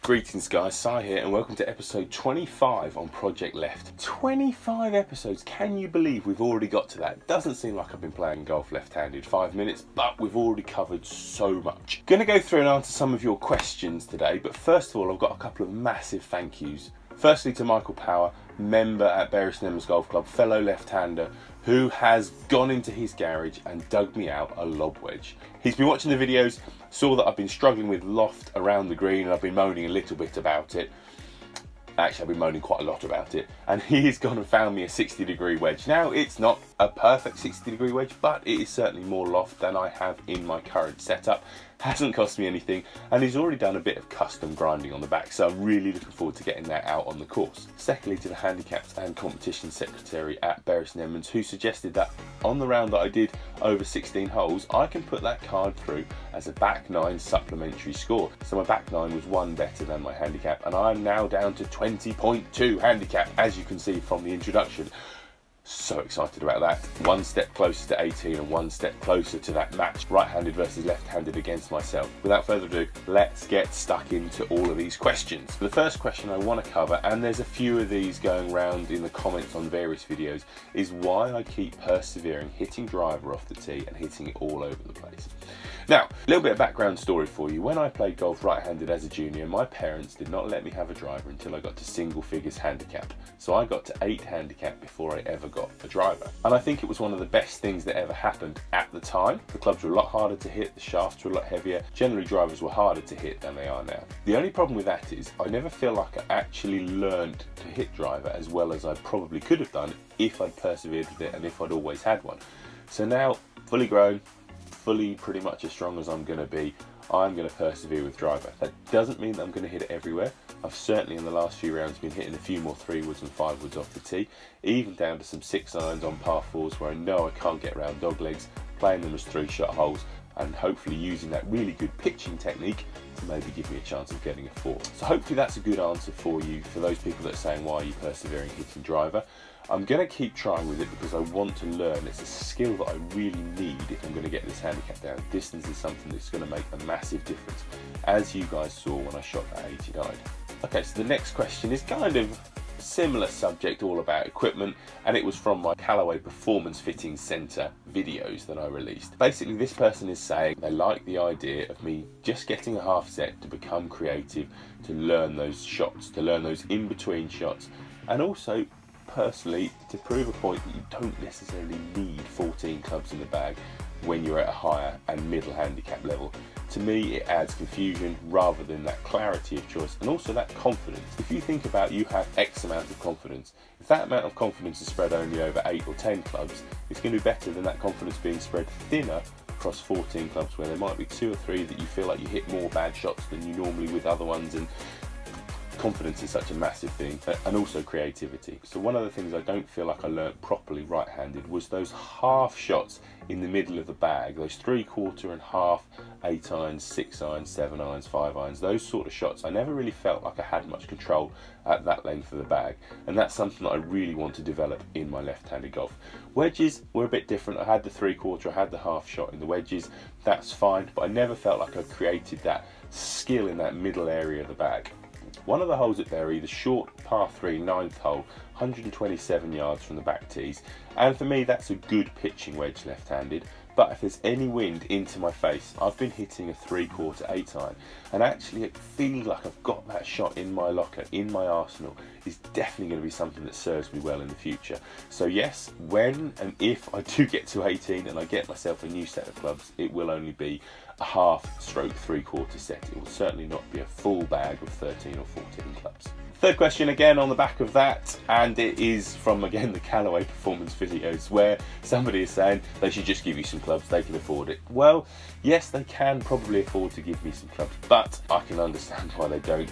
Greetings guys, Si here and welcome to episode 25 on Project Left. 25 episodes, can you believe we've already got to that? Doesn't seem like I've been playing golf left-handed 5 minutes, but we've already covered so much. Gonna go through and answer some of your questions today, but first of all I've got a couple of massive thank yous. Firstly to Michael Power, member at Bury St Edmunds Golf Club, fellow left-hander, who has gone into his garage and dug me out a lob wedge. He's been watching the videos, saw that I've been struggling with loft around the green and I've been moaning a little bit about it. Actually, I've been moaning quite a lot about it, and he's gone and found me a 60-degree wedge. Now, it's not a perfect 60-degree wedge, but it is certainly more loft than I have in my current setup. Hasn't cost me anything, and he's already done a bit of custom grinding on the back, so I'm really looking forward to getting that out on the course. Secondly, to the handicaps and competition secretary at Bury St Edmunds, who suggested that on the round that I did over 16 holes, I can put that card through as a back 9 supplementary score. So my back 9 was 1 better than my handicap, and I'm now down to 20.2 handicap, as you can see from the introduction. So excited about that. 1 step closer to 18 and 1 step closer to that match, right-handed versus left-handed against myself. Without further ado, let's get stuck into all of these questions. The first question I want to cover, and there's a few of these going around in the comments on various videos, is why I keep persevering, hitting driver off the tee and hitting it all over the place. Now, a little bit of background story for you. When I played golf right-handed as a junior, my parents did not let me have a driver until I got to single figures handicap. So I got to 8 handicap before I ever got a driver. And I think it was one of the best things that ever happened at the time. The clubs were a lot harder to hit, the shafts were a lot heavier. Generally, drivers were harder to hit than they are now. The only problem with that is I never feel like I actually learned to hit driver as well as I probably could have done if I'd persevered with it and if I'd always had one. So now, fully grown, fully pretty much as strong as I'm going to be, I'm going to persevere with driver. That doesn't mean that I'm going to hit it everywhere. I've certainly in the last few rounds been hitting a few more 3-woods and 5-woods off the tee, even down to some 6-irons on par 4s where I know I can't get around dog legs, playing them as 3-shot holes and hopefully using that really good pitching technique to maybe give me a chance of getting a 4. So hopefully that's a good answer for you, for those people that are saying why are you persevering hitting driver. I'm going to keep trying with it because I want to learn. It's a skill that I really need if I'm going to get this handicap down. Distance is something that's going to make a massive difference, as you guys saw when I shot that 89. Okay, so the next question is kind of similar subject, all about equipment, and it was from my Callaway Performance Fitting Centre videos that I released. Basically, this person is saying they like the idea of me just getting a half set to become creative, to learn those shots, to learn those in-between shots, and also personally to prove a point that you don't necessarily need 14 clubs in the bag when you're at a higher and middle handicap level. To me, it adds confusion rather than that clarity of choice, and also that confidence. If you think about you have X amount of confidence, if that amount of confidence is spread only over 8 or 10 clubs, it's going to be better than that confidence being spread thinner across 14 clubs where there might be 2 or 3 that you feel like you hit more bad shots than you normally with other ones. And confidence is such a massive thing, and also creativity. So one of the things I don't feel like I learnt properly right-handed was those half shots in the middle of the bag, those 3/4 and half 8-irons, 6-irons, 7-irons, 5-irons, those sort of shots. I never really felt like I had much control at that length of the bag, and that's something that I really want to develop in my left-handed golf. Wedges were a bit different. I had the 3/4, I had the half shot in the wedges, that's fine, but I never felt like I created that skill in that middle area of the bag. One of the holes at Bury, the short par 3 9th hole, 127 yards from the back tees, and for me that's a good pitching wedge left-handed, but if there's any wind into my face, I've been hitting a 3/4 8-iron, and actually it feels like I've got that shot in my locker, in my arsenal. Is definitely going to be something that serves me well in the future. So yes, when and if I do get to 18 and I get myself a new set of clubs, it will only be a half stroke 3/4 set. It will certainly not be a full bag of 13 or 14 clubs. Third question again on the back of that, and it is from again the Callaway Performance videos, where somebody is saying they should just give you some clubs, they can afford it. Well, yes, they can probably afford to give me some clubs, but I can understand why they don't.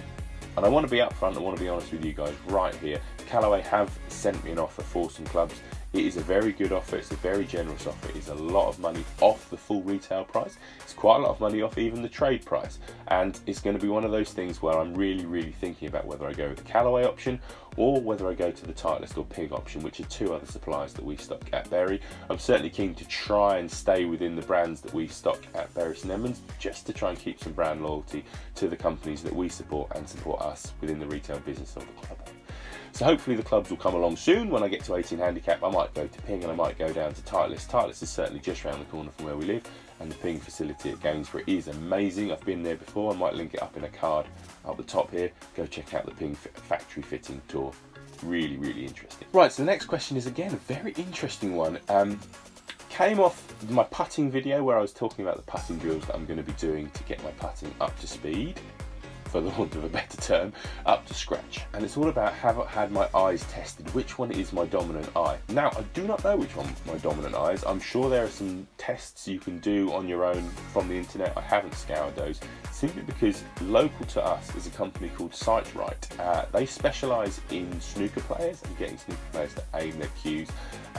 And I want to be upfront, I want to be honest with you guys right here. Callaway have sent me an offer for some clubs It is a very good offer, it's a very generous offer, it is a lot of money off the full retail price, it's quite a lot of money off even the trade price, and it's going to be one of those things where I'm really thinking about whether I go with the Callaway option or whether I go to the Titleist or Ping option, which are two other suppliers that we stock at Bury. I'm certainly keen to try and stay within the brands that we stock at Bury St Edmunds, just to try and keep some brand loyalty to the companies that we support and support us within the retail business of the club. So hopefully the clubs will come along soon. When I get to 18 handicap, I might go to Ping and I might go down to Titleist. Titleist is certainly just around the corner from where we live, and the Ping facility at Gainsborough is amazing. I've been there before. I might link it up in a card up the top here. Go check out the Ping factory fitting tour. Really interesting. Right, so the next question is again a very interesting one. Came off my putting video where I was talking about the putting drills that I'm going to be doing to get my putting up to speed, for the want of a better term, up to scratch. And it's all about, have I had my eyes tested? Which one is my dominant eye? Now, I do not know which one my dominant eye is. I'm sure there are some tests you can do on your own from the internet. I haven't scoured those, simply because local to us is a company called SightRight. They specialise in snooker players and getting snooker players to aim their cues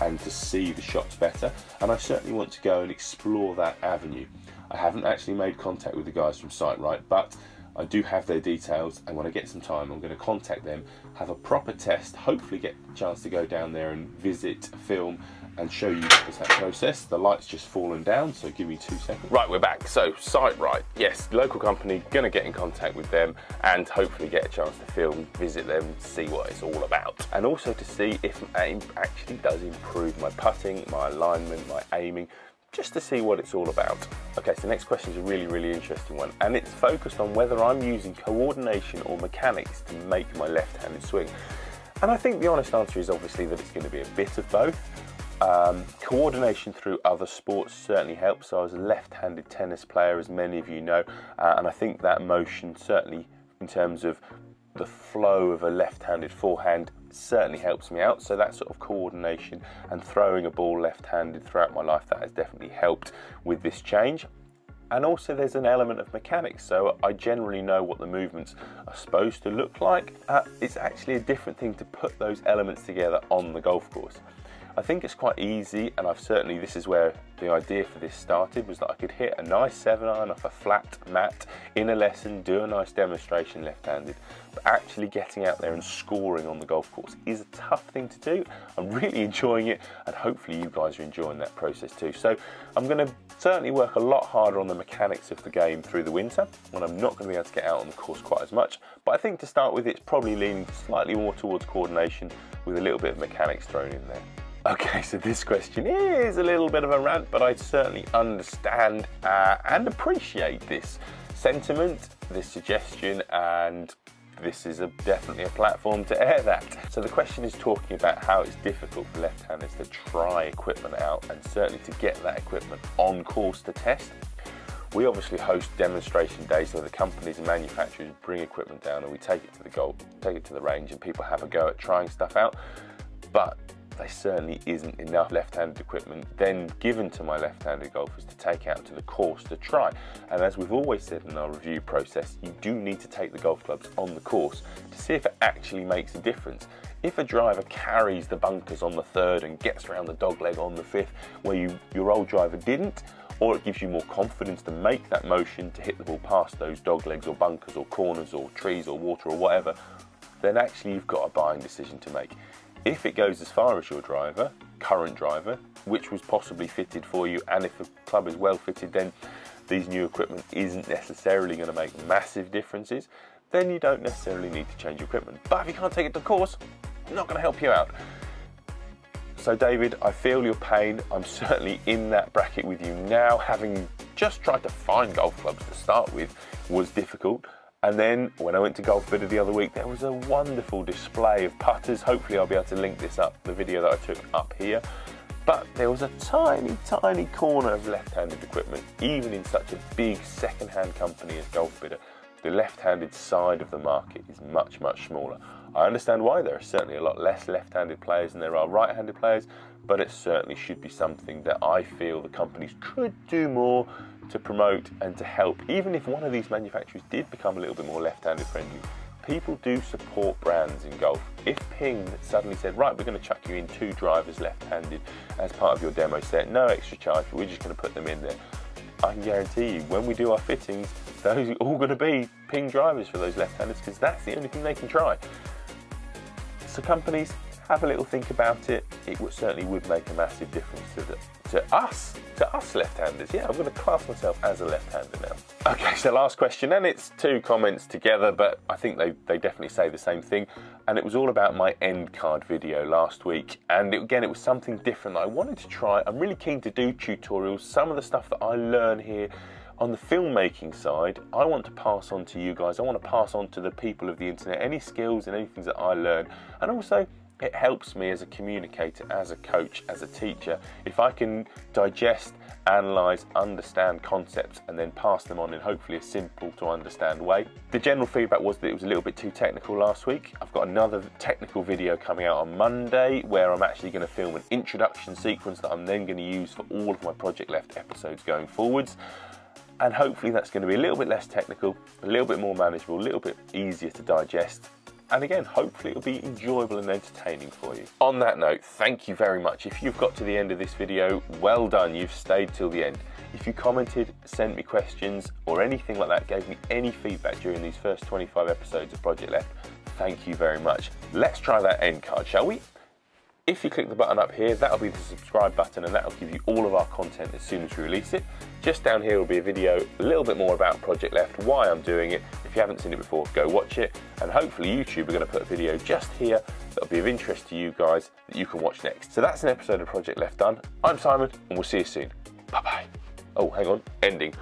and to see the shots better. And I certainly want to go and explore that avenue. I haven't actually made contact with the guys from SightRight, but I do have their details, and when I get some time I'm going to contact them, have a proper test, hopefully get a chance to go down there and visit, film and show you guys that process. The light's just fallen down, so give me 2 seconds. Right, we're back. So SightRight, yes, local company, going to get in contact with them and hopefully get a chance to film, visit them, see what it's all about, and also to see if aim actually does improve my putting, my alignment, my aiming, just to see what it's all about. Okay, so the next question is a really interesting one, and it's focused on whether I'm using coordination or mechanics to make my left-handed swing. And I think the honest answer is obviously that it's going to be a bit of both. Coordination through other sports certainly helps. So I was a left-handed tennis player, as many of you know, and I think that motion certainly, in terms of the flow of a left-handed forehand, certainly helps me out. So that sort of coordination and throwing a ball left-handed throughout my life, that has definitely helped with this change. And also there's an element of mechanics, so I generally know what the movements are supposed to look like. It's actually a different thing to put those elements together on the golf course. I think it's quite easy, and this is where the idea for this started, was that I could hit a nice 7-iron off a flat mat in a lesson, do a nice demonstration left-handed, but actually getting out there and scoring on the golf course is a tough thing to do. I'm really enjoying it, and hopefully you guys are enjoying that process too. So I'm going to certainly work a lot harder on the mechanics of the game through the winter, when I'm not going to be able to get out on the course quite as much. But I think to start with, it's probably leaning slightly more towards coordination with a little bit of mechanics thrown in there. Okay, so this question is a little bit of a rant, but I certainly understand and appreciate this sentiment, this suggestion, and this is definitely a platform to air that. So the question is talking about how it's difficult for left-handers to try equipment out, and certainly to get that equipment on course to test. We obviously host demonstration days where the companies and manufacturers bring equipment down and we take it to the range, and people have a go at trying stuff out. But there certainly isn't enough left-handed equipment then given to my left-handed golfers to take out to the course to try. And as we've always said in our review process, you do need to take the golf clubs on the course to see if it actually makes a difference. If a driver carries the bunkers on the 3rd and gets around the dogleg on the 5th, where your old driver didn't, or it gives you more confidence to make that motion to hit the ball past those doglegs or bunkers or corners or trees or water or whatever, then actually you've got a buying decision to make. If it goes as far as your current driver, which was possibly fitted for you, and if the club is well fitted, then these new equipment isn't necessarily going to make massive differences, then you don't necessarily need to change your equipment. But if you can't take it to course, it's not going to help you out. So David, I feel your pain. I'm certainly in that bracket with you now. Having just tried to find golf clubs to start with was difficult. And then when I went to Golf Bidder the other week, there was a wonderful display of putters. Hopefully I'll be able to link this up, the video that I took up here. But there was a tiny corner of left-handed equipment, even in such a big second-hand company as Golf Bidder. The left-handed side of the market is much smaller. I understand why. There are certainly a lot less left-handed players than there are right-handed players, but it certainly should be something that I feel the companies could do more to promote and to help. Even if one of these manufacturers did become a little bit more left-handed friendly, people do support brands in golf. If Ping suddenly said, right, we're going to chuck you in 2 drivers left-handed as part of your demo set, no extra charge, but we're just going to put them in there, I can guarantee you, when we do our fittings, those are all going to be Ping drivers for those left-handers, because that's the only thing they can try. So companies, have a little think about it. It certainly would make a massive difference to us left-handers. Yeah, I'm going to class myself as a left-hander now. Okay, so last question, and it's 2 comments together, but I think they definitely say the same thing. And it was all about my end card video last week. And again, it was something different that I wanted to try. I'm really keen to do tutorials. Some of the stuff that I learn here on the filmmaking side, I want to pass on to you guys. I want to pass on to the people of the internet, any skills and anything that I learn. And also, it helps me as a communicator, as a coach, as a teacher, if I can digest, analyse, understand concepts and then pass them on in hopefully a simple to understand way. The general feedback was that it was a little bit too technical last week. I've got another technical video coming out on Monday where I'm actually going to film an introduction sequence that I'm then going to use for all of my Project Left episodes going forwards. And hopefully that's going to be a little bit less technical, a little bit more manageable, a little bit easier to digest. And again, hopefully it'll be enjoyable and entertaining for you. On that note, thank you very much. If you've got to the end of this video, well done, you've stayed till the end. If you commented, sent me questions, or anything like that, gave me any feedback during these first 25 episodes of Project Left, thank you very much. Let's try that end card, shall we? If you click the button up here, that'll be the subscribe button and that'll give you all of our content as soon as we release it. Just down here will be a video a little bit more about Project Left, why I'm doing it. If you haven't seen it before, go watch it. And hopefully YouTube are going to put a video just here that'll be of interest to you guys that you can watch next. So that's an episode of Project Left done. I'm Simon and we'll see you soon. Bye-bye. Oh, hang on, ending.